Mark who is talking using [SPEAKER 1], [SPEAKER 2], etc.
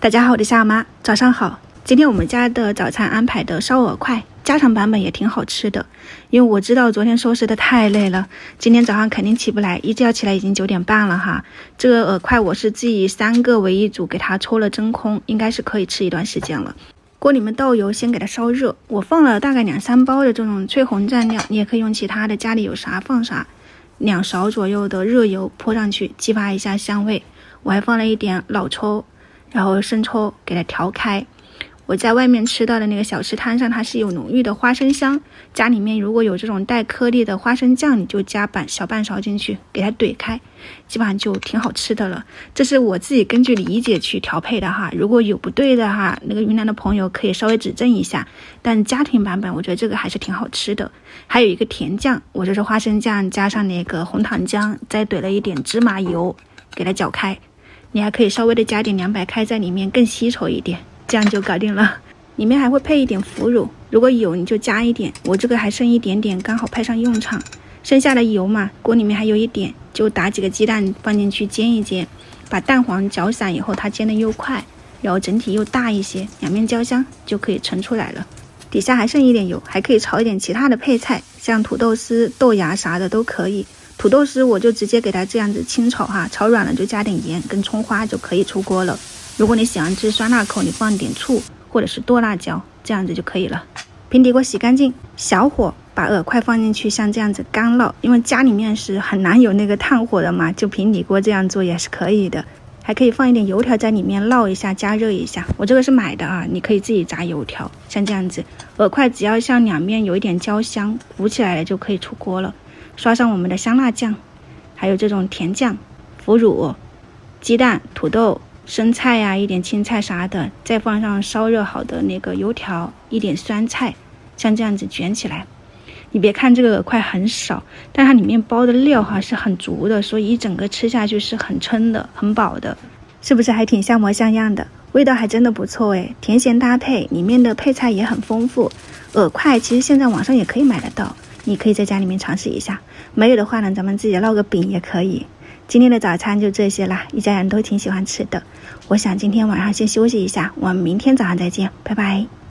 [SPEAKER 1] 大家好，我是夏妈，早上好。今天我们家的早餐安排的烧饵块，家常版本也挺好吃的。因为我知道昨天收拾的太累了，今天早上肯定起不来，一觉起来已经9点半了哈。这个饵块我是自己3个为一组，给它抽了真空，应该是可以吃一段时间了。锅里面倒油，先给它烧热。我放了大概2-3包的这种翠红蘸料，你也可以用其他的，家里有啥放啥。2勺左右的热油泼上去，激发一下香味。我还放了一点老抽，然后生抽给它调开。我在外面吃到的那个小吃摊上，它是有浓郁的花生香，家里面如果有这种带颗粒的花生酱，你就加小半勺进去，给它怼开，基本上就挺好吃的了。这是我自己根据理解去调配的哈，如果有不对的哈，那个云南的朋友可以稍微指正一下，但家庭版本我觉得这个还是挺好吃的。还有一个甜酱，我就是花生酱加上那个红糖浆，再怼了一点芝麻油，给它搅开。你还可以稍微的加点凉白开在里面，更稀稠一点，这样就搞定了。里面还会配一点腐乳，如果有你就加一点，我这个还剩一点点，刚好派上用场。剩下的油嘛，锅里面还有一点，就打几个鸡蛋放进去煎一煎，把蛋黄搅散以后，它煎的又快，然后整体又大一些，两面焦香就可以盛出来了。底下还剩一点油，还可以炒一点其他的配菜，像土豆丝、豆芽啥的都可以。土豆丝我就直接给它这样子清炒哈，炒软了就加点盐跟葱花就可以出锅了。如果你喜欢吃酸辣口，你放点醋或者是剁辣椒，这样子就可以了。平底锅洗干净，小火把饵块放进去，像这样子干烙，因为家里面是很难有那个炭火的嘛，就平底锅这样做也是可以的。还可以放一点油条在里面烙一下，加热一下。我这个是买的啊，你可以自己炸油条，像这样子。饵块只要像两面有一点焦香，浮起来了就可以出锅了。刷上我们的香辣酱，还有这种甜酱、腐乳、鸡蛋、土豆、生菜呀，一点青菜啥的，再放上烧热好的那个油条，一点酸菜，像这样子卷起来。你别看这个饵块很少，但它里面包的料哈是很足的，所以一整个吃下去是很撑的，很饱的，是不是还挺像模像样的？味道还真的不错诶，甜咸搭配，里面的配菜也很丰富。饵块其实现在网上也可以买得到，你可以在家里面尝试一下，没有的话呢，咱们自己烙个饼也可以。今天的早餐就这些啦，一家人都挺喜欢吃的。我想今天晚上先休息一下，我们明天早上再见，拜拜。